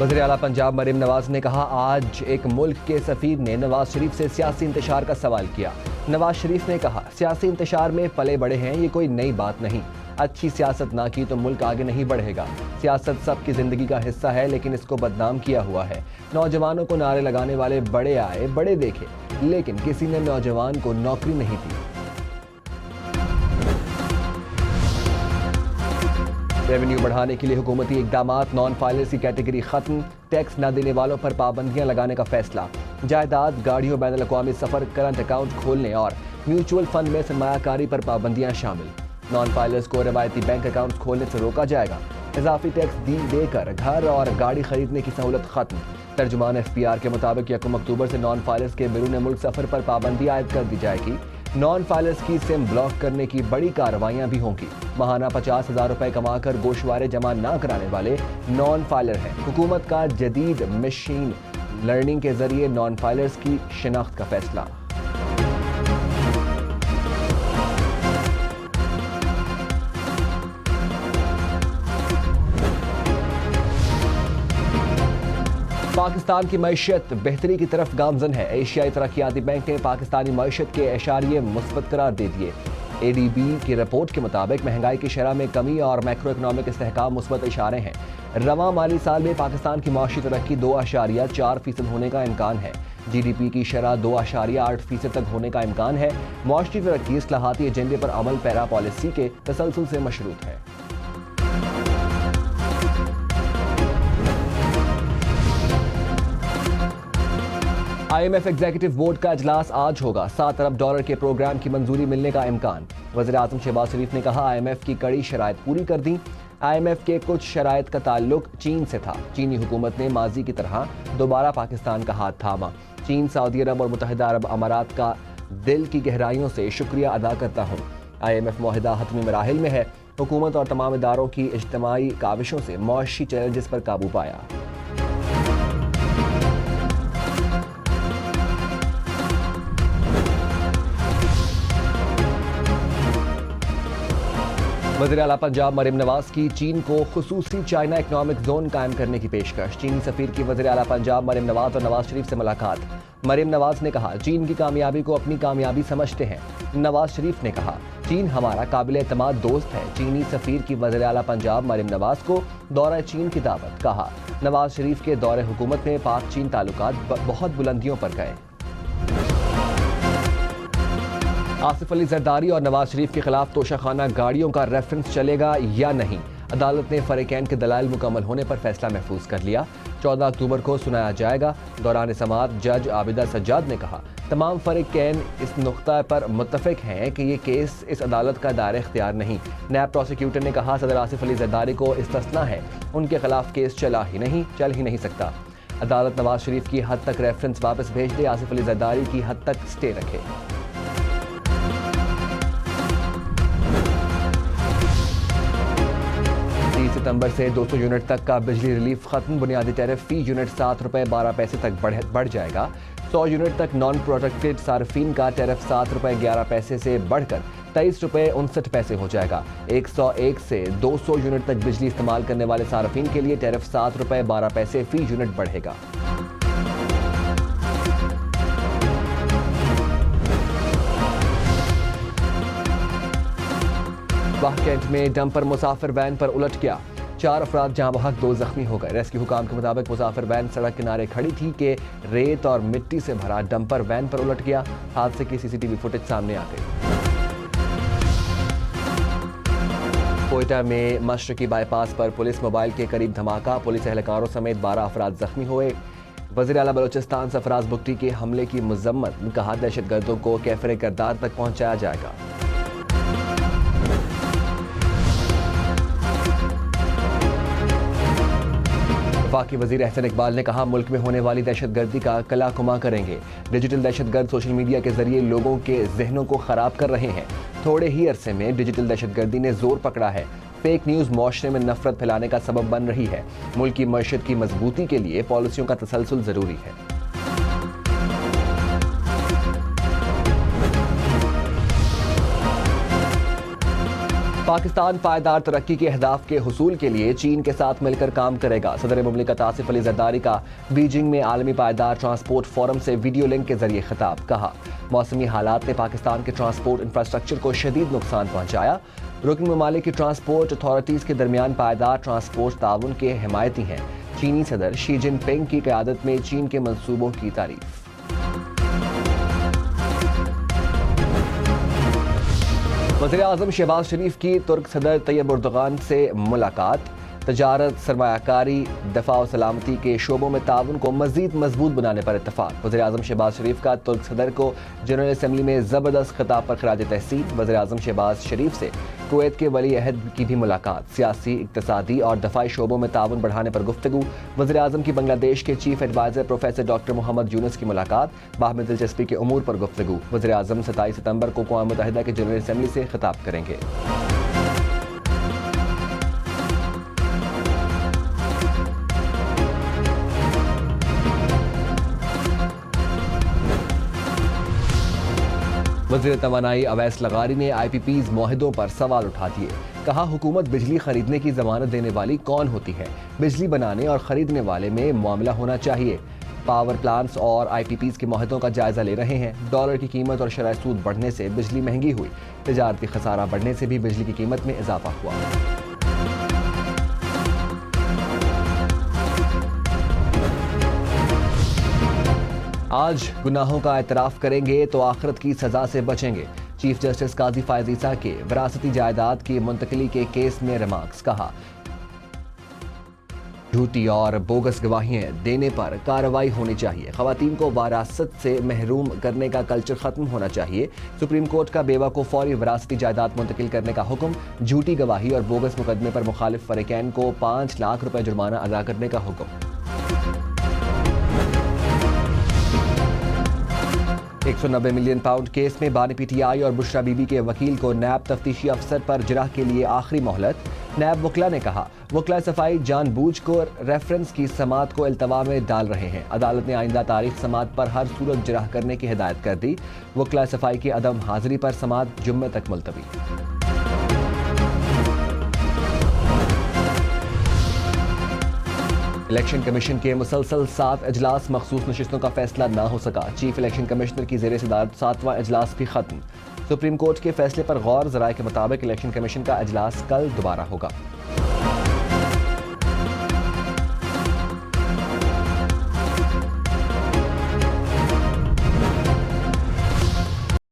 वज़ीर आला पंजाब मरीम नवाज ने कहा, आज एक मुल्क के सफ़ीर ने नवाज शरीफ से सियासी इंतशार का सवाल किया। नवाज शरीफ ने कहा, सियासी इंतशार में पले बड़े हैं, ये कोई नई बात नहीं। अच्छी सियासत ना की तो मुल्क आगे नहीं बढ़ेगा। सियासत सबकी ज़िंदगी का हिस्सा है, लेकिन इसको बदनाम किया हुआ है। नौजवानों को नारे लगाने वाले बड़े आए, बड़े देखे, लेकिन किसी ने नौजवान को नौकरी नहीं दी। रेवेन्यू बढ़ाने के लिए हुकूमती इकदामात, नॉन फाइलर्स की कैटेगरी खत्म, टैक्स न देने वालों पर पाबंदियां लगाने का फैसला, जायदाद, गाड़ियों, बैनुल अक़वामी सफर, करंट अकाउंट खोलने और म्यूचुअल फंड में सरमायाकारी पर पाबंदियां शामिल। नॉन फाइलर्स को रवायती बैंक अकाउंट खोलने से रोका जाएगा। इजाफी टैक्स देकर घर और गाड़ी खरीदने की सहूलत खत्म। तर्जुमान FPR के मुताबिक 1 अक्टूबर से नॉन फाइलर्स के बैरून मुल्क सफर पर पाबंदी आयद कर दी जाएगी। नॉन फाइलर्स की सिम ब्लॉक करने की बड़ी कार्रवाइयां भी होंगी। माहाना 50,000 रुपए कमाकर गोशवारे जमा ना कराने वाले नॉन फाइलर हैं। हुकूमत का जदीद मशीन लर्निंग के जरिए नॉन फाइलर्स की शिनाख्त का फैसला। पाकिस्तान की मईशत बेहतरी की तरफ गामजन है। एशियाई तरक्याती बैंक ने पाकिस्तानी मईशत के एशारिये मुस्बत करार दे दिए। ADB की रिपोर्ट के मुताबिक महंगाई की शरह में कमी और मैक्रो इकनॉमिक इस्तेहकाम मुस्बत इशारे हैं। रवां माली साल में पाकिस्तान की माशी तरक्की 2.4% होने का इम्कान है। GDP की शरह 2.8% तक होने का इम्कान है। माशी तरक्की इस्लाहाती एजेंडे पर अमल पैरा पॉलिसी के तसलसल से मशरूत है। IMF एग्जीक्यूटिव बोर्ड का इजलास आज होगा। $7 अरब के प्रोग्राम की मंजूरी मिलने का इम्कान। वज़ीर आज़म शहबाज शरीफ ने कहा, IMF की कड़ी शराइत पूरी कर दी। IMF के कुछ शराइत का ताल्लुक चीन से था। चीनी हुकूमत ने माजी की तरह दोबारा पाकिस्तान का हाथ थामा। चीन, सऊदी अरब और मुत्तहिदा अरब अमारात का दिल की गहराइयों से शुक्रिया अदा करता हूँ। IMF मुआहिदा हतमी मराहिल में है। हुकूमत और तमाम इदारों की इज्तिमाई काविशों से मुआशी चैलेंजेस पर काबू पाया। वज़ीर आला पंजाब मरीम नवाज की चीन को खुसूसी चाइना इकनॉमिक जोन कायम करने की पेशकश। चीनी सफ़ीर की वज़ीर आला पंजाब मरीम नवाज और नवाज शरीफ से मुलाकात। मरीम नवाज ने कहा, चीन की कामयाबी को अपनी कामयाबी समझते हैं। नवाज शरीफ ने कहा, चीन हमारा काबिल एतमाद दोस्त है। चीनी सफ़ीर की वज़ीर आला पंजाब मरीम नवाज को दौरा चीन की दावत। कहा, नवाज शरीफ के दौरे हुकूमत में पाक चीन ताल्लुकात बहुत बुलंदियों पर गए। आसिफ अली जरदारी और नवाज शरीफ के खिलाफ तोशाखाना गाड़ियों का रेफरेंस चलेगा या नहीं। अदालत ने फरीकैन के दलाइल मुकम्मल होने पर फैसला महफूज कर लिया। 14 अक्टूबर को सुनाया जाएगा। दौरान समाअत जज आबिदा सज्जाद ने कहा, तमाम फरीकैन इस नुक्ता पर मुत्तफिक हैं कि ये केस इस अदालत का दायरा इख्तियार नहीं। नैब प्रोसिक्यूटर ने कहा, सदर आसिफ अली जरदारी को इस्तस्ना है, उनके खिलाफ केस चल ही नहीं सकता। अदालत नवाज शरीफ की हद तक रेफरेंस वापस भेज दे, आसिफ अली जरदारी की हद तक स्टे रखे। 30 सितंबर से 200 यूनिट तक का बिजली रिलीफ खत्म। बुनियादी टैरिफ फी यूनिट 7 रुपये 12 पैसे तक बढ़ जाएगा। 100 यूनिट तक नॉन प्रोटेक्टेड सार्फिन का टैरिफ 7 रुपये 11 पैसे से बढ़कर 23 रुपये 59 पैसे हो जाएगा। 101 से 200 यूनिट तक बिजली इस्तेमाल करने वाले सार्फिन के लिए टैरिफ 7 रुपये 12 पैसे फी यूनिट बढ़ेगा। वाह कैंट में डंपर मुसाफिर वैन पर उलट गया। 4 अफराद जहां बहक 2 जख्मी हो गए। रेस्क्यू हुकाम के मुताबिक मुसाफिर वैन सड़क किनारे खड़ी थी कि रेत और मिट्टी से भरा डंपर वैन पर उलट गया। हादसे की CCTV फुटेज सामने आ गई। कोयटा में मशरकी बाईपास पर पुलिस मोबाइल के करीब धमाका। पुलिस एहलकारों समेत 12 अफराद जख्मी हुए। वज़ीर आला बलोचिस्तान सरफराज बुगटी के हमले की मजम्मत। कहा, दहशतगर्दों को कैफरे करदार तक पहुंचाया जाएगा। वफाकी वज़ीर एहसन इकबाल ने कहा, मुल्क में होने वाली दहशतगर्दी का कलाकुमा करेंगे। डिजिटल दहशतगर्द सोशल मीडिया के जरिए लोगों के जहनों को खराब कर रहे हैं। थोड़े ही अरसे में डिजिटल दहशतगर्दी ने जोर पकड़ा है। फेक न्यूज़ माशरे में नफरत फैलाने का सबब बन रही है। मुल्क की मईशत की मजबूती के लिए पॉलिसियों का तसलसल जरूरी है। पाकिस्तान पायदार तरक्की के अहदाफ के हुसूल के लिए चीन के साथ मिलकर काम करेगा। सदर मुमलिकत आसिफ अली जरदारी का बीजिंग में आलमी पायदार ट्रांसपोर्ट फोरम से वीडियो लिंक के जरिए खिताब। कहा, मौसमी हालात ने पाकिस्तान के ट्रांसपोर्ट इंफ्रास्ट्रक्चर को शदीद नुकसान पहुंचाया। रुकन ममालिक की ट्रांसपोर्ट अथॉरिटीज़ के दरमियान पायदार ट्रांसपोर्ट ताउन के हिमायती हैं। चीनी सदर शी जिनपिंग की क़यादत में चीन के मंसूबों की तारीफ। वज़ीर-ए-आज़म शहबाज शरीफ की तुर्क सदर तैयब एर्दोगान से मुलाकात। तजारत, सरमायाकारी, दफा और सलामती के शोबों में ताउन को मज़ीद मजबूत बनाने पर इत्तफाक। वज़ीर-ए-आज़म शहबाज शरीफ का तुर्क सदर को जनरल असम्बली में ज़बरदस्त खिताब पर खराज तहसीन। वज़ीर-ए-आज़म शहबाज शरीफ से कुवैत के वली अहद की भी मुलाकात। सियासी, इक़्तिसादी और दफ़ाई शोबों में ताउन बढ़ाने पर गुफ्तगू। वज़ीर-ए-आज़म की बांग्लादेश के chief adviser professor doctor Muhammad Yunus की मुलाकात। बाहमी दिलचस्पी के उमूर पर गुफ्तगू। वज़ीर-ए-आज़म 27 सितंबर को अक़वाम मुत्तहिदा के जनरल असम्बली से खिताब करेंगे। वज़ीर तवानाई अवैस लगारी ने IPPs मुआहिदों पर सवाल उठा दिए। कहा, हुकूमत बिजली खरीदने की जमानत देने वाली कौन होती है? बिजली बनाने और खरीदने वाले में मामला होना चाहिए। पावर प्लांट्स और IPPs के मुआहिदों का जायजा ले रहे हैं। डॉलर की कीमत और शरह सूद बढ़ने से बिजली महंगी हुई। तिजारती खसारा बढ़ने से भी बिजली की कीमत में इजाफा हुआ। आज गुनाहों का एतराफ़ करेंगे तो आखिरत की सज़ा से बचेंगे। चीफ जस्टिस काजी फायज़ ईसा के विरासती जायदाद की मुंतकिली के केस में रिमार्क्स। कहा, झूठी और बोगस गवाहियां देने पर कार्रवाई होनी चाहिए। ख़वातीन को विरासत से महरूम करने का कल्चर ख़त्म होना चाहिए। सुप्रीम कोर्ट का बेवा को फौरी विरासती जायदाद मुंतकिल करने का हुक्म। झूठी गवाही और बोगस मुकदमे पर मुखालिफ फ़रीक़ैन को 5 लाख रुपए जुर्माना अदा करने का हुक्म। 190 मिलियन पाउंड केस में बानी PTI और बुशरा बीबी के वकील को नैब तफ्तीशी अफसर पर जिरह के लिए आखिरी मोहलत। नैब वकला ने कहा, वकला सफाई जानबूझकर रेफरेंस की समात को इल्तवा में डाल रहे हैं। अदालत ने आइंदा तारीख समात पर हर सूरत जिरह करने की हिदायत कर दी। वकला सफाई की अदम हाजिरी पर समात जुम्मे तक मुलतवी। इलेक्शन कमीशन के मुसलसल 7 अजलास मखसूस नशिस्तों का फैसला न हो सका। चीफ इलेक्शन कमिश्नर की ज़ेर सदारत 7वां अजलास भी खत्म। सुप्रीम कोर्ट के फैसले पर गौर। ज़राए के मुताबिक इलेक्शन कमीशन का अजलास कल दोबारा होगा।